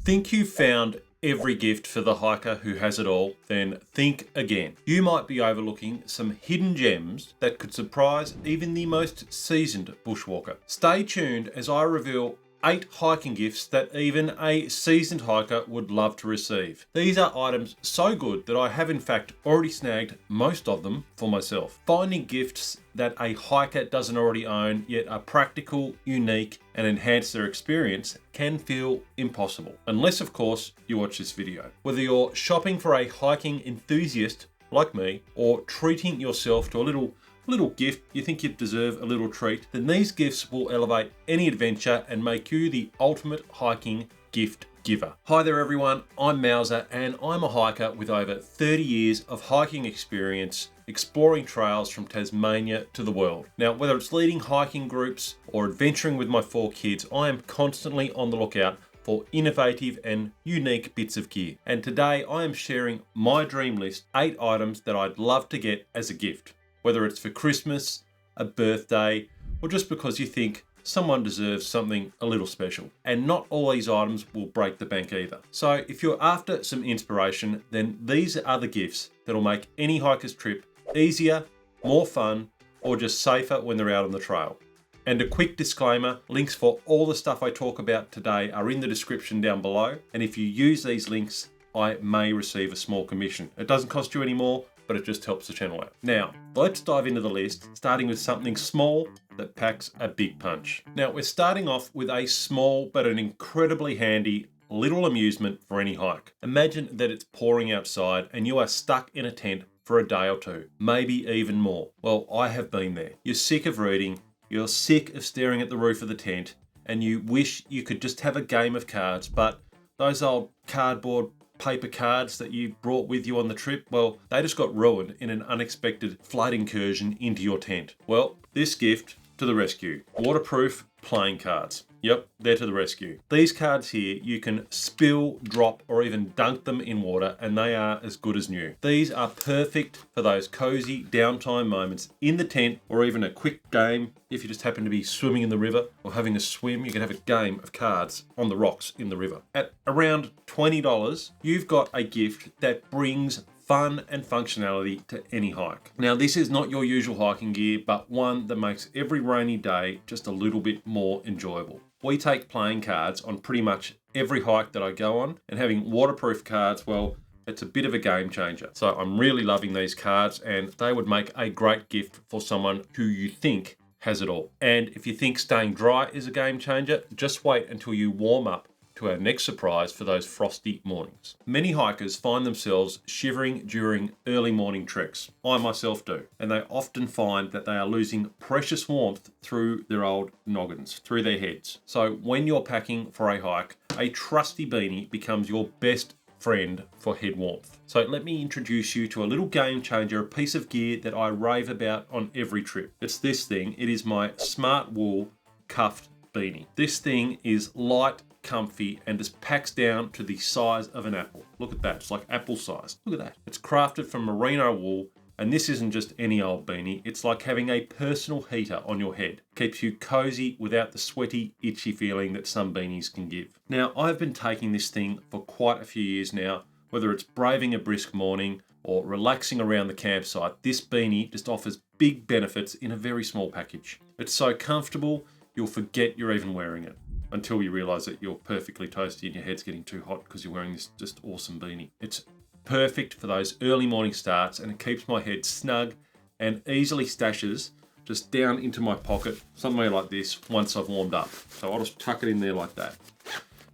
Think you've found every gift for the hiker who has it all? Then think again. You might be overlooking some hidden gems that could surprise even the most seasoned bushwalker. Stay tuned as I reveal 8 hiking gifts that even a seasoned hiker would love to receive. These are items so good that I have in fact already snagged most of them for myself. Finding gifts that a hiker doesn't already own yet are practical, unique and enhance their experience can feel impossible. Unless of course you watch this video. Whether you're shopping for a hiking enthusiast like me or treating yourself to a little gift, you think you deserve a little treat, then these gifts will elevate any adventure and make you the ultimate hiking gift giver. Hi there everyone, I'm Mauser and I'm a hiker with over 30 years of hiking experience exploring trails from Tasmania to the world. Now, whether it's leading hiking groups or adventuring with my 4 kids, I am constantly on the lookout for innovative and unique bits of gear. And today I am sharing my dream list, 8 items that I'd love to get as a gift. Whether it's for Christmas, a birthday, or just because you think someone deserves something a little special. And not all these items will break the bank either. So if you're after some inspiration, then these are the gifts that'll make any hiker's trip easier, more fun, or just safer when they're out on the trail. And a quick disclaimer, links for all the stuff I talk about today are in the description down below. And if you use these links, I may receive a small commission. It doesn't cost you any more, but it just helps the channel out. Now, let's dive into the list, starting with something small that packs a big punch. Now, we're starting off with a small but an incredibly handy little amusement for any hike. Imagine that it's pouring outside and you are stuck in a tent for a day or two, maybe even more. Well, I have been there. You're sick of reading, you're sick of staring at the roof of the tent, and you wish you could just have a game of cards, but those old cardboard paper cards that you brought with you on the trip, well, they just got ruined in an unexpected flood incursion into your tent. Well, this gift to the rescue. Waterproof playing cards. Yep, they're to the rescue. These cards here, you can spill, drop, or even dunk them in water and they are as good as new. These are perfect for those cozy downtime moments in the tent or even a quick game. If you just happen to be swimming in the river or having a swim, you can have a game of cards on the rocks in the river. At around $20, you've got a gift that brings fun and functionality to any hike. Now, this is not your usual hiking gear, but one that makes every rainy day just a little bit more enjoyable. We take playing cards on pretty much every hike that I go on, and having waterproof cards, well, it's a bit of a game changer. So I'm really loving these cards and they would make a great gift for someone who you think has it all. And if you think staying dry is a game changer, just wait until you warm up to our next surprise for those frosty mornings. Many hikers find themselves shivering during early morning treks. I myself do. And they often find that they are losing precious warmth through their old noggins, through their heads. So when you're packing for a hike, a trusty beanie becomes your best friend for head warmth. So let me introduce you to a little game changer, a piece of gear that I rave about on every trip. It's this thing. It is my Smart Wool cuffed beanie. This thing is light, comfy, and just packs down to the size of an apple. Look at that, it's like apple size. Look at that. It's crafted from merino wool, and this isn't just any old beanie. It's like having a personal heater on your head. Keeps you cozy without the sweaty, itchy feeling that some beanies can give. Now, I've been taking this thing for quite a few years now, whether it's braving a brisk morning or relaxing around the campsite. This beanie just offers big benefits in a very small package. It's so comfortable, you'll forget you're even wearing it, until you realize that you're perfectly toasty and your head's getting too hot because you're wearing this just awesome beanie. It's perfect for those early morning starts and it keeps my head snug and easily stashes just down into my pocket, somewhere like this, once I've warmed up. So I'll just tuck it in there like that.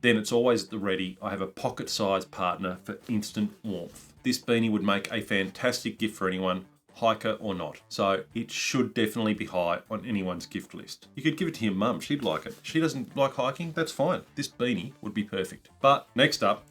Then it's always at the ready. I have a pocket-sized partner for instant warmth. This beanie would make a fantastic gift for anyone, hiker or not. So it should definitely be high on anyone's gift list. You could give it to your mum, she'd like it. She doesn't like hiking, that's fine. This beanie would be perfect. But next up,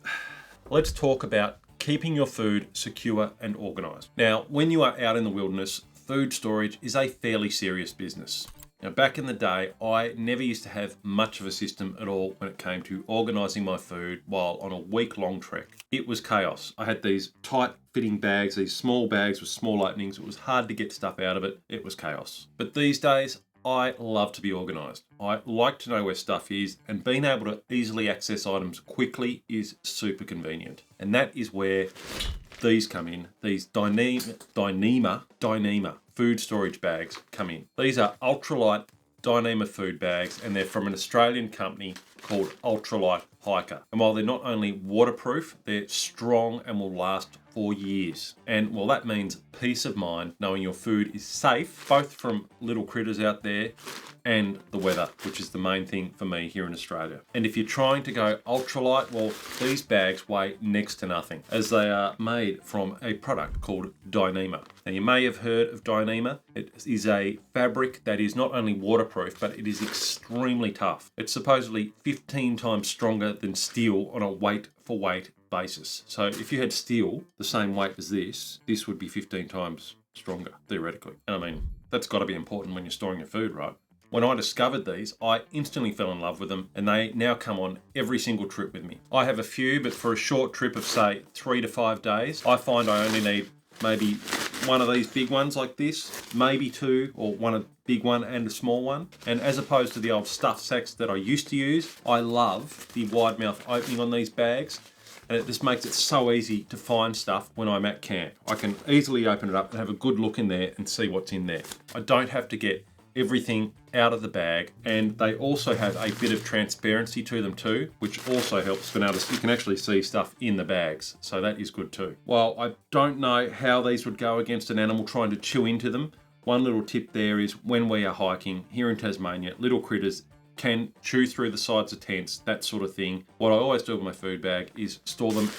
let's talk about keeping your food secure and organized. Now, when you are out in the wilderness, food storage is a fairly serious business. Now, back in the day, I never used to have much of a system at all when it came to organising my food while on a week-long trek. It was chaos. I had these tight-fitting bags, these small bags with small openings. It was hard to get stuff out of it. It was chaos. But these days, I love to be organised. I like to know where stuff is, and being able to easily access items quickly is super convenient. And that is where these come in. These Dyneema food storage bags come in. These are ultralight Dyneema food bags, and they're from an Australian company called Ultralight Hiker. And while they're not only waterproof, they're strong and will last for years. And well, that means peace of mind knowing your food is safe, both from little critters out there and the weather, which is the main thing for me here in Australia. And if you're trying to go ultralight, well, these bags weigh next to nothing, as they are made from a product called Dyneema. Now, you may have heard of Dyneema. It is a fabric that is not only waterproof, but it is extremely tough. It's supposedly 15 times stronger than steel on a weight for weight basis. So if you had steel the same weight as this would be 15 times stronger, theoretically. And I mean, that's got to be important when you're storing your food, right? When I discovered these, I instantly fell in love with them, and they now come on every single trip with me. I have a few, but for a short trip of say 3 to 5 days, I find I only need maybe one of these big ones like this, maybe two, or one big one and a small one. And as opposed to the old stuff sacks that I used to use, I love the wide mouth opening on these bags. And it just makes it so easy to find stuff when I'm at camp. I can easily open it up and have a good look in there and see what's in there. I don't have to get everything out of the bag, and they also have a bit of transparency to them too, which also helps being able to, you can actually see stuff in the bags, so that is good too. While I don't know how these would go against an animal trying to chew into them, one little tip there is when we are hiking here in Tasmania, little critters can chew through the sides of tents, that sort of thing. What I always do with my food bag is store them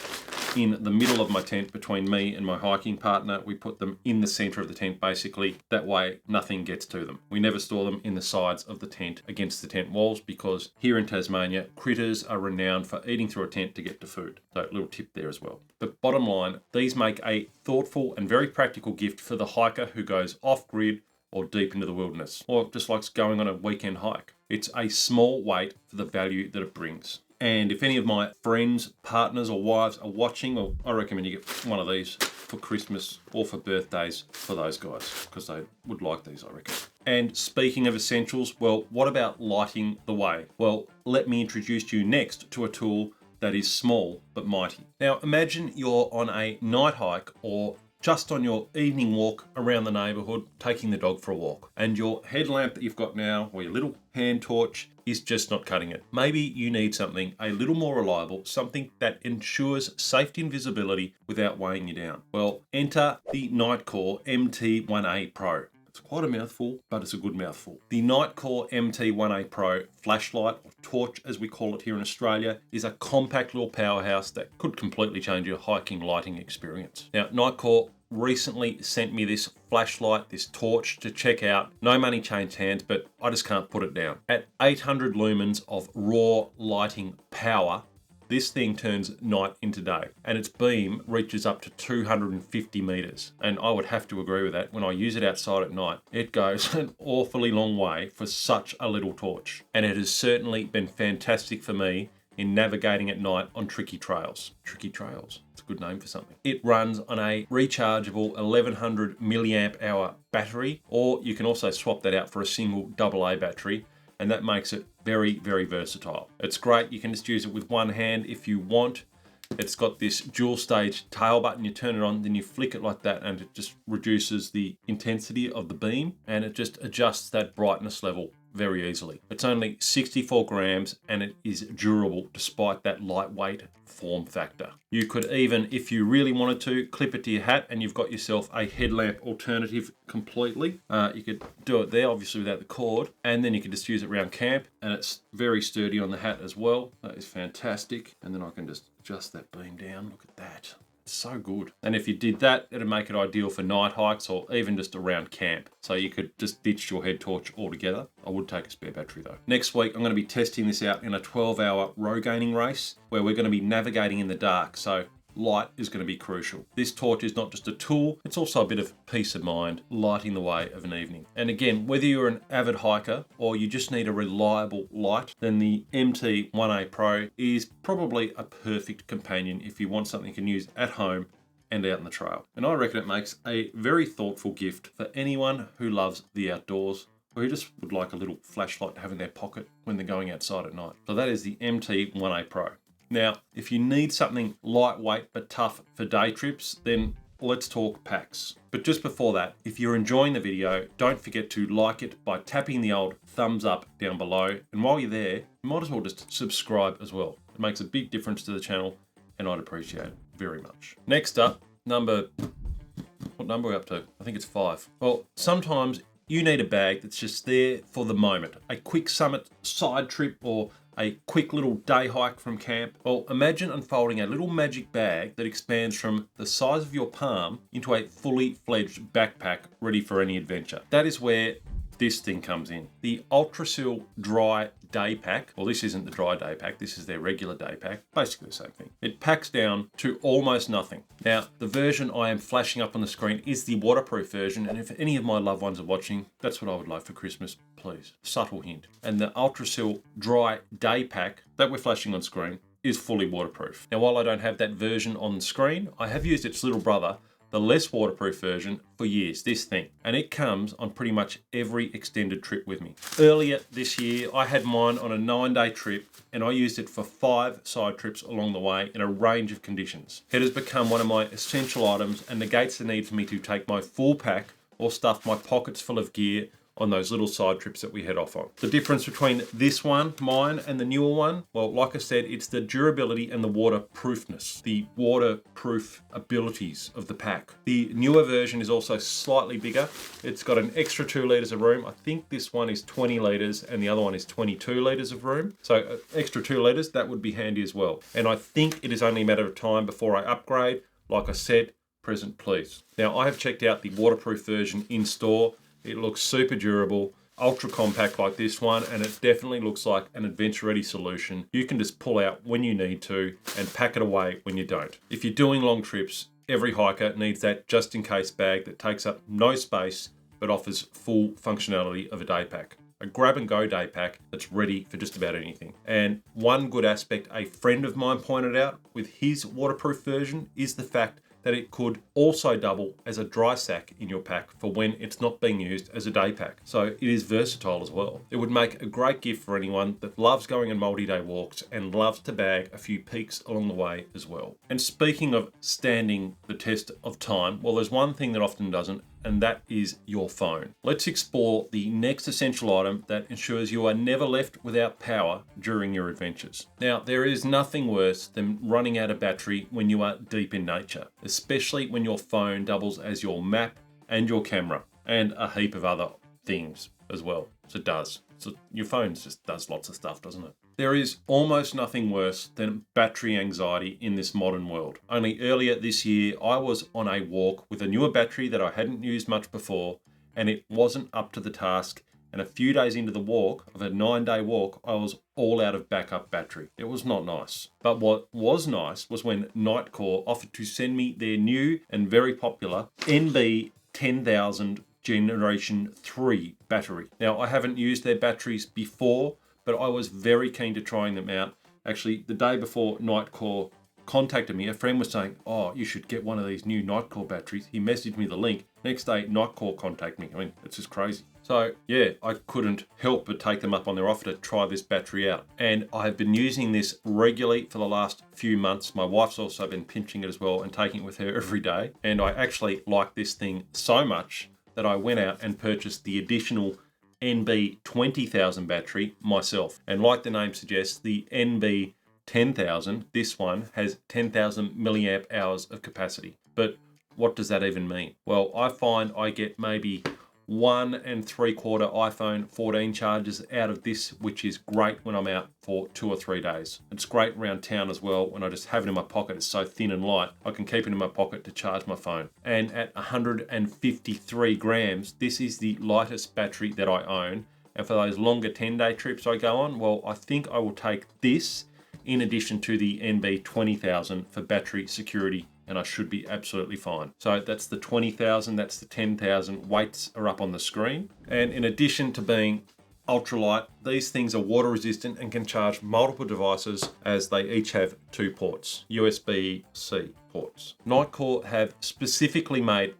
in the middle of my tent between me and my hiking partner. We put them in the center of the tent, basically. That way, nothing gets to them. We never store them in the sides of the tent against the tent walls, because here in Tasmania, critters are renowned for eating through a tent to get to food. So, a little tip there as well. But bottom line, these make a thoughtful and very practical gift for the hiker who goes off-grid or deep into the wilderness, or just likes going on a weekend hike. It's a small weight for the value that it brings. And if any of my friends, partners or wives are watching, well, I recommend you get one of these for Christmas or for birthdays for those guys, because they would like these, I reckon. And speaking of essentials, well, what about lighting the way? Well, let me introduce you next to a tool that is small but mighty. Now, imagine you're on a night hike or just on your evening walk around the neighbourhood, taking the dog for a walk, and your headlamp that you've got now, or your little hand torch, is just not cutting it. Maybe you need something a little more reliable, something that ensures safety and visibility without weighing you down. Well, enter the Nightcore MT1A Pro. It's quite a mouthful, but it's a good mouthful. The Nightcore MT1A Pro flashlight, or torch as we call it here in Australia, is a compact little powerhouse that could completely change your hiking lighting experience. Now, Nightcore recently sent me this flashlight, this torch to check out. No money changed hands, but I just can't put it down. At 800 lumens of raw lighting power, this thing turns night into day, and its beam reaches up to 250 meters. And I would have to agree with that. When I use it outside at night, it goes an awfully long way for such a little torch. And it has certainly been fantastic for me in navigating at night on tricky trails. Tricky trails, it's a good name for something. It runs on a rechargeable 1100 milliamp hour battery, or you can also swap that out for a single AA battery, and that makes it very, very versatile. It's great. You can just use it with one hand if you want. It's got this dual stage tail button. You turn it on, then you flick it like that, and it just reduces the intensity of the beam, and it just adjusts that brightness level very easily. It's only 64 grams and it is durable despite that lightweight form factor. You could even, if you really wanted to, clip it to your hat and you've got yourself a headlamp alternative completely. You could do it there, obviously without the cord, and then you could just use it around camp, and it's very sturdy on the hat as well. That is fantastic. And then I can just adjust that beam down. Look at that. So good. And if you did that, it'd make it ideal for night hikes or even just around camp. So you could just ditch your head torch altogether. I would take a spare battery though. Next week, I'm going to be testing this out in a 12-hour row gaining race where we're going to be navigating in the dark. So light is going to be crucial. This torch is not just a tool, it's also a bit of peace of mind, lighting the way of an evening. And again, whether you're an avid hiker or you just need a reliable light, then the MT1A Pro is probably a perfect companion if you want something you can use at home and out in the trail. And I reckon it makes a very thoughtful gift for anyone who loves the outdoors or who just would like a little flashlight to have in their pocket when they're going outside at night. So that is the MT1A Pro. Now, if you need something lightweight but tough for day trips, then let's talk packs. But just before that, if you're enjoying the video, don't forget to like it by tapping the old thumbs up down below. And while you're there, you might as well just subscribe as well. It makes a big difference to the channel and I'd appreciate it very much. Next up, what number are we up to? I think it's 5. Well, sometimes you need a bag that's just there for the moment. A quick summit side trip or a quick little day hike from camp. Well, imagine unfolding a little magic bag that expands from the size of your palm into a fully fledged backpack ready for any adventure. That is where this thing comes in. The Ultrasil Dry Day Pack. Well, this isn't the dry day pack. This is their regular day pack. Basically the same thing. It packs down to almost nothing. Now, the version I am flashing up on the screen is the waterproof version. And if any of my loved ones are watching, that's what I would like for Christmas, please. Subtle hint. And the Ultrasil Dry Day Pack that we're flashing on screen is fully waterproof. Now, while I don't have that version on the screen, I have used its little brother, the less waterproof version, for years, this thing. And it comes on pretty much every extended trip with me. Earlier this year, I had mine on a 9-day trip and I used it for 5 side trips along the way in a range of conditions. It has become one of my essential items and negates the need for me to take my full pack or stuff my pockets full of gear on those little side trips that we head off on. The difference between this one, mine, and the newer one, well, like I said, it's the durability and the waterproofness, the waterproof abilities of the pack. The newer version is also slightly bigger. It's got an extra 2 litres of room. I think this one is 20 litres and the other one is 22 litres of room. So extra 2 litres, that would be handy as well. And I think it is only a matter of time before I upgrade. Like I said, present please. Now, I have checked out the waterproof version in store. It looks super durable, ultra compact like this one, and it definitely looks like an adventure-ready solution. You can just pull out when you need to and pack it away when you don't. If you're doing long trips, every hiker needs that just-in-case bag that takes up no space but offers full functionality of a day pack. A grab-and-go day pack that's ready for just about anything. And one good aspect a friend of mine pointed out with his waterproof version is the fact that it could also double as a dry sack in your pack for when it's not being used as a day pack. So it is versatile as well. It would make a great gift for anyone that loves going on multi-day walks and loves to bag a few peaks along the way as well. And speaking of standing the test of time, well, there's one thing that often doesn't, and that is your phone. Let's explore the next essential item that ensures you are never left without power during your adventures. Now, there is nothing worse than running out of battery when you are deep in nature, especially when your phone doubles as your map and your camera, and a heap of other things as well. So it does. So your phone just does lots of stuff, doesn't it? There is almost nothing worse than battery anxiety in this modern world. Only earlier this year, I was on a walk with a newer battery that I hadn't used much before, and it wasn't up to the task. And a few days into the walk, of a 9-day walk, I was all out of backup battery. It was not nice. But what was nice was when Nightcore offered to send me their new and very popular NB 10,000 Generation 3 battery. Now, I haven't used their batteries before, but I was very keen to trying them out. Actually, the day before Nightcore contacted me, a friend was saying, oh, you should get one of these new Nightcore batteries. He messaged me the link. Next day, Nightcore contacted me. I mean, it's just crazy. So yeah, I couldn't help but take them up on their offer to try this battery out. And I have been using this regularly for the last few months. My wife's also been pinching it as well and taking it with her every day. And I actually like this thing so much that I went out and purchased the additional NB 20,000 battery myself. And like the name suggests, the NB 10,000, this one has 10,000 milliamp hours of capacity. But what does that even mean? Well, I find I get maybe 1 3/4 iPhone 14 charges out of this, which is great when I'm out for 2 or 3 days. It's great around town as well when I just have it in my pocket. It's so thin and light, I can keep it in my pocket to charge my phone. And at 153 grams, this is the lightest battery that I own. And for those longer 10-day trips I go on, well, I think I will take this in addition to the NB 20,000 for battery security, and I should be absolutely fine. So that's the 20,000, that's the 10,000. Weights are up on the screen. And in addition to being ultralight. These things are water resistant and can charge multiple devices as they each have 2 ports, USB-C ports. Nitecore have specifically made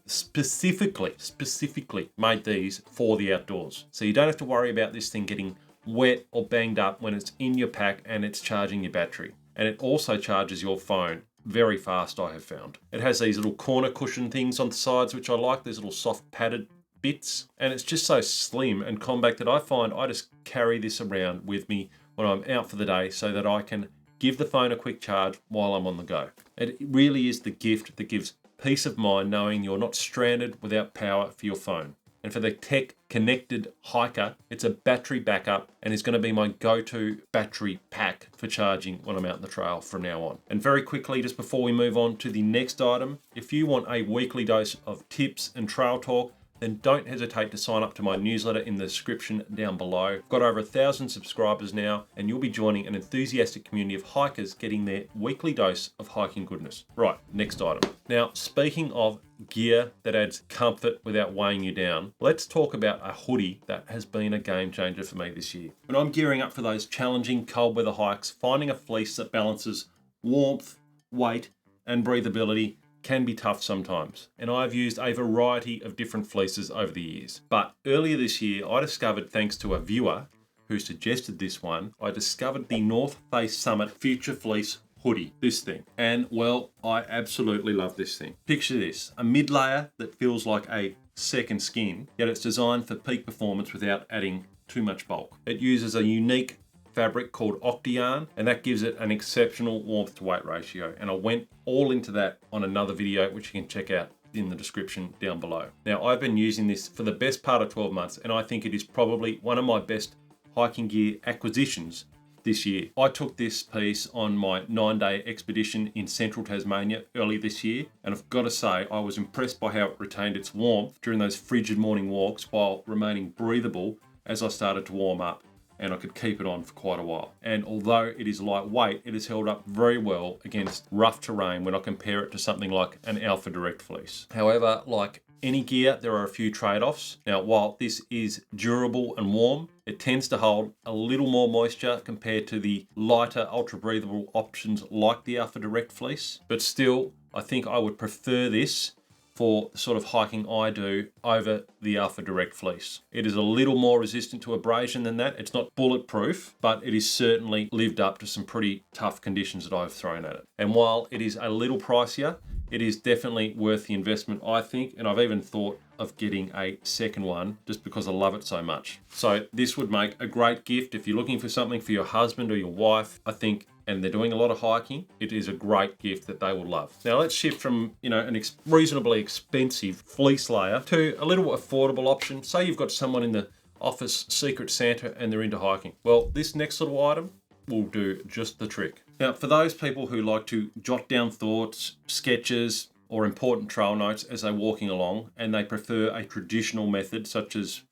these for the outdoors. So you don't have to worry about this thing getting wet or banged up when it's in your pack and it's charging your battery. And it also charges your phone very fast, I have found. It has these little corner cushion things on the sides, which I like, these little soft padded bits. And it's just so slim and compact that I find I just carry this around with me when I'm out for the day so that I can give the phone a quick charge while I'm on the go. It really is the gift that gives peace of mind knowing you're not stranded without power for your phone. And for the tech connected hiker, it's a battery backup and is going to be my go-to battery pack for charging when I'm out in the trail from now on. And very quickly, just before we move on to the next item, if you want a weekly dose of tips and trail talk, then don't hesitate to sign up to my newsletter in the description down below. I've got over 1,000 subscribers now, and you'll be joining an enthusiastic community of hikers getting their weekly dose of hiking goodness. Right, next item. Now, speaking of gear that adds comfort without weighing you down, let's talk about a hoodie that has been a game changer for me this year. When I'm gearing up for those challenging cold weather hikes, finding a fleece that balances warmth, weight, and breathability can be tough sometimes, and I've used a variety of different fleeces over the years. But earlier this year, I discovered, thanks to a viewer who suggested this one, I discovered the North Face Summit Future Fleece Hoodie, this thing. And well, I absolutely love this thing. Picture this, a mid layer that feels like a second skin, yet it's designed for peak performance without adding too much bulk. It uses a unique fabric called Octayarn, and that gives it an exceptional warmth to weight ratio. And I went all into that on another video, which you can check out in the description down below. Now, I've been using this for the best part of 12 months, and I think it is probably one of my best hiking gear acquisitions this year. I took this piece on my 9-day expedition in central Tasmania early this year, and I've got to say I was impressed by how it retained its warmth during those frigid morning walks while remaining breathable as I started to warm up, and I could keep it on for quite a while. And although it is lightweight, it has held up very well against rough terrain when I compare it to something like an Alpha Direct fleece. However, like any gear, there are a few trade-offs. Now, while this is durable and warm, it tends to hold a little more moisture compared to the lighter, ultra-breathable options like the Alpha Direct fleece. But still, I think I would prefer this for the sort of hiking I do over the Alpha Direct fleece. It is a little more resistant to abrasion than that. It's not bulletproof, but it is certainly lived up to some pretty tough conditions that I've thrown at it. And while it is a little pricier, it is definitely worth the investment, I think, and I've even thought of getting a second one just because I love it so much. So this would make a great gift if you're looking for something for your husband or your wife, I think, and they're doing a lot of hiking, it is a great gift that they will love. Now let's shift from, an reasonably expensive fleece layer to a little affordable option. Say you've got someone in the office Secret Santa and they're into hiking. Well, this next little item will do just the trick. Now, for those people who like to jot down thoughts, sketches, or important trail notes as they're walking along, and they prefer a traditional method such as,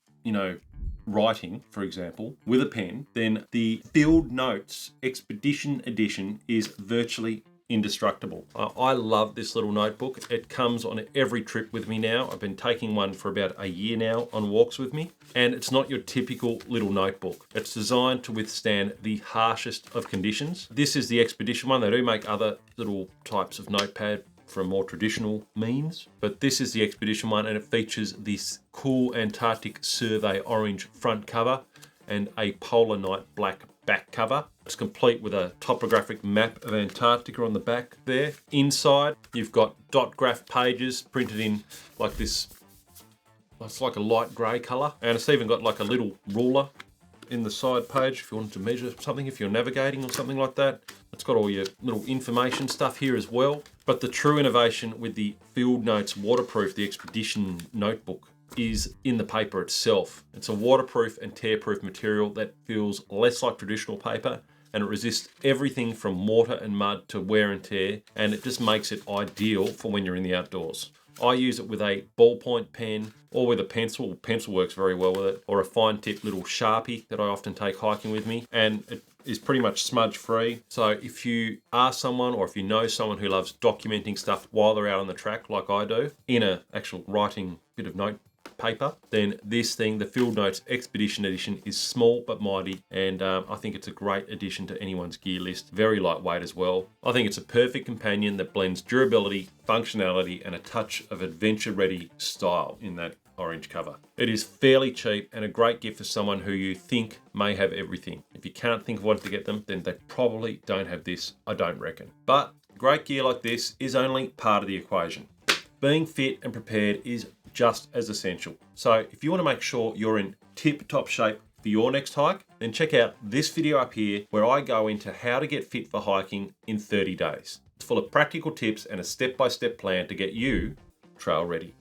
writing, for example, with a pen, then the Field Notes Expedition Edition is virtually indestructible. I love this little notebook. It comes on every trip with me now. I've been taking one for about a year now on walks with me, and it's not your typical little notebook. It's designed to withstand the harshest of conditions. This is the Expedition one. They do make other little types of notepad for more traditional means, but this is the Expedition one, and it features this cool Antarctic Survey orange front cover and a Polar Night black back cover. It's complete with a topographic map of Antarctica on the back there. Inside, you've got dot graph pages printed in like this, it's like a light grey colour, and it's even got like a little ruler in the side page if you wanted to measure something, if you're navigating or something like that. It's got all your little information stuff here as well. But the true innovation with the Field Notes Waterproof, the Expedition notebook, is in the paper itself. It's a waterproof and tear-proof material that feels less like traditional paper, and it resists everything from water and mud to wear and tear, and it just makes it ideal for when you're in the outdoors. I use it with a ballpoint pen or with a pencil. Pencil works very well with it, or a fine tip little Sharpie that I often take hiking with me, and it is pretty much smudge free. So if you are someone, or if you know someone who loves documenting stuff while they're out on the track like I do, in a actual writing bit of paper, then this thing, the Field Notes Expedition Edition, is small but mighty, and I think it's a great addition to anyone's gear list. Very lightweight as well. I think it's a perfect companion that blends durability, functionality, and a touch of adventure-ready style in that orange cover. It is fairly cheap and a great gift for someone who you think may have everything. If you can't think of what to get them, then they probably don't have this, I don't reckon. But great gear like this is only part of the equation. Being fit and prepared is just as essential. So if you want to make sure you're in tip-top shape for your next hike, then check out this video up here where I go into how to get fit for hiking in 30 days. It's full of practical tips and a step-by-step plan to get you trail ready.